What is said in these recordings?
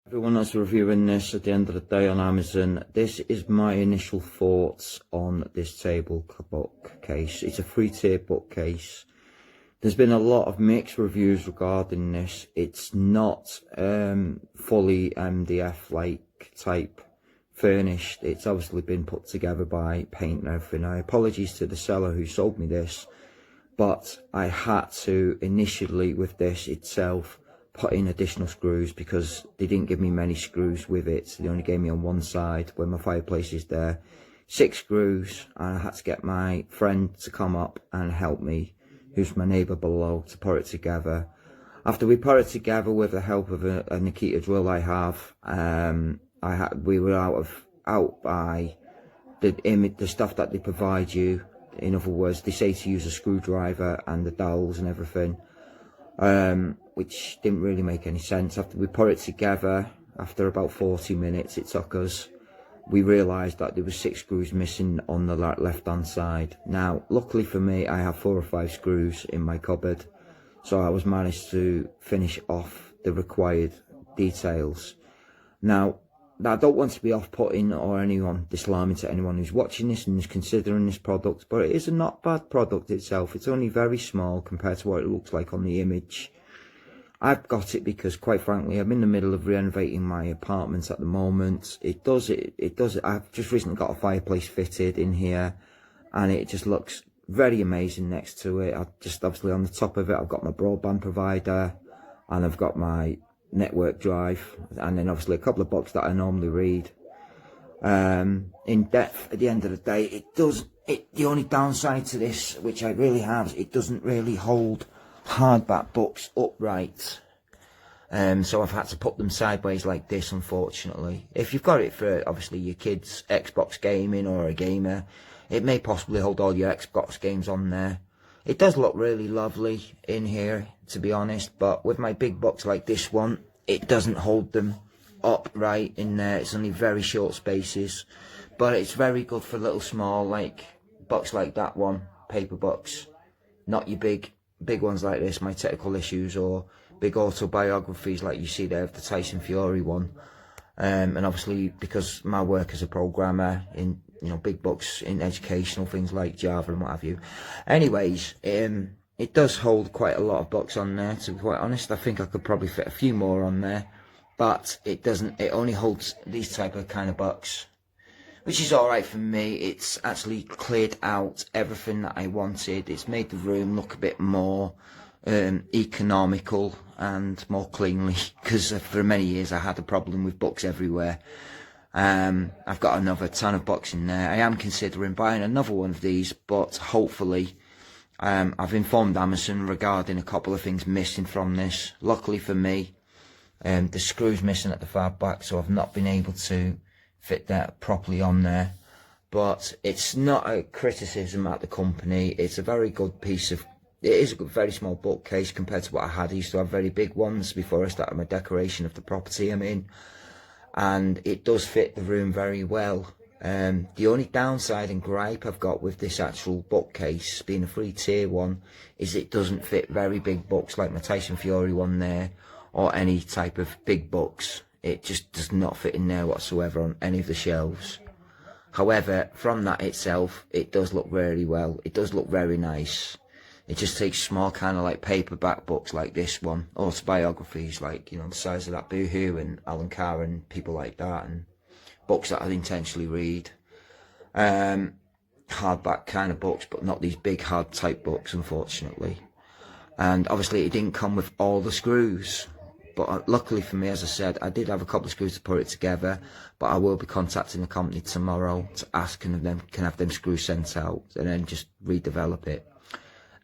Everyone that's reviewing this at the end of the day on Amazon, this is my initial thoughts on this table bookcase. It's a 3-tier bookcase. There's been a lot of mixed reviews regarding this. It's not fully MDF like type furnished. It's obviously been put together by paint and everything. Apologies to the seller who sold me this, but I had to initially with this itself put in additional screws because they didn't give me many screws with it. They only gave me on one side where my fireplace is there 6 screws, and I had to get my friend to come up and help me, who's my neighbour below, to put it together. After we put it together with the help of a Nikita drill I have, we were out by the stuff that they provide you. In other words, they say to use a screwdriver and the dowels and everything, which didn't really make any sense. After we put it together, after about 40 minutes it took us, we realised that there was 6 screws missing on the left hand side. Now luckily for me, I have 4 or 5 screws in my cupboard, so I was managed to finish off the required details. Now I don't want to be off-putting or disarming to anyone who's watching this and is considering this product, but it is a not bad product itself. It's only very small compared to what it looks like on the image. I've got it because, quite frankly, I'm in the middle of renovating my apartment at the moment. It does. I've just recently got a fireplace fitted in here, and it just looks very amazing next to it. Obviously on the top of it, I've got my broadband provider, and I've got my network drive, and then obviously a couple of books that I normally read. In depth, at the end of the day, the only downside to this, which I really have, is it doesn't really hold hardback books upright, so I've had to put them sideways like this, unfortunately. If you've got it for obviously your kids Xbox gaming or a gamer, it may possibly hold all your Xbox games on there. It does look really lovely in here, to be honest, but with my big books like this one, it doesn't hold them upright in there. It's only very short spaces, but it's very good for little small like books like that one, paper books, not your big ones like this, my technical issues, or big autobiographies like you see there of the Tyson Fury one. And obviously because my work as a programmer in big books in educational things like Java and what have you. Anyways, it does hold quite a lot of books on there, to be quite honest. I think I could probably fit a few more on there, but it only holds these type of kind of books, which is alright for me. It's actually cleared out everything that I wanted. It's made the room look a bit more economical and more cleanly, because for many years I had a problem with books everywhere. I've got another ton of books in there. I am considering buying another one of these, but hopefully I've informed Amazon regarding a couple of things missing from this. Luckily for me, the screw's missing at the far back, so I've not been able to fit that properly on there. But it's not a criticism at the company. It's a very good piece of, it is a very small bookcase compared to what I had. I used to have very big ones before I started my decoration of the property I'm in, and it does fit the room very well. The only downside and gripe I've got with this actual bookcase, being a 3-tier one, is it doesn't fit very big books like my Tyson Fury one there, or any type of big books. It just does not fit in there whatsoever on any of the shelves. However, from that itself, it does look very well. It does look very nice. It just takes small kind of like paperback books like this one, autobiographies like, the size of that Boohoo and Alan Carr and people like that, and books that I intentionally read. Hardback kind of books, but not these big hard type books, unfortunately. And obviously it didn't come with all the screws. But luckily for me, as I said, I did have a couple of screws to put it together, but I will be contacting the company tomorrow to ask can have them screws sent out, and then just redevelop it.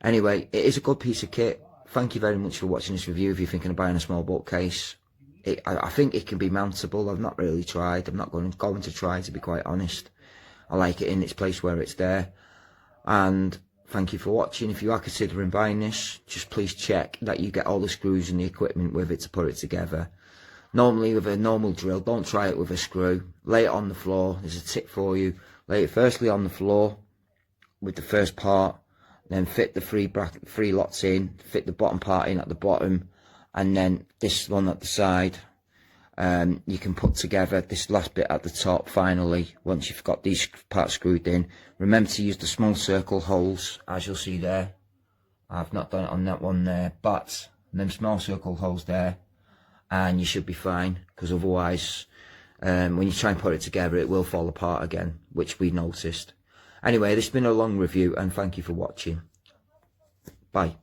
Anyway, it is a good piece of kit. Thank you very much for watching this review. If you're thinking of buying a small bookcase, I think it can be mountable. I've not really tried. I'm not going to try, to be quite honest. I like it in its place where it's there. And thank you for watching. If you are considering buying this, just please check that you get all the screws and the equipment with it to put it together. Normally with a normal drill, don't try it with a screw. Lay it on the floor. There's a tip for you. Lay it firstly on the floor with the first part, then fit the three lots in, fit the bottom part in at the bottom, and then this one at the side, you can put together this last bit at the top finally, once you've got these parts screwed in. Remember to use the small circle holes, as you'll see there. I've not done it on that one there, but them small circle holes there, and you should be fine, because otherwise when you try and put it together it will fall apart again, which we noticed. Anyway, this has been a long review, and thank you for watching. Bye.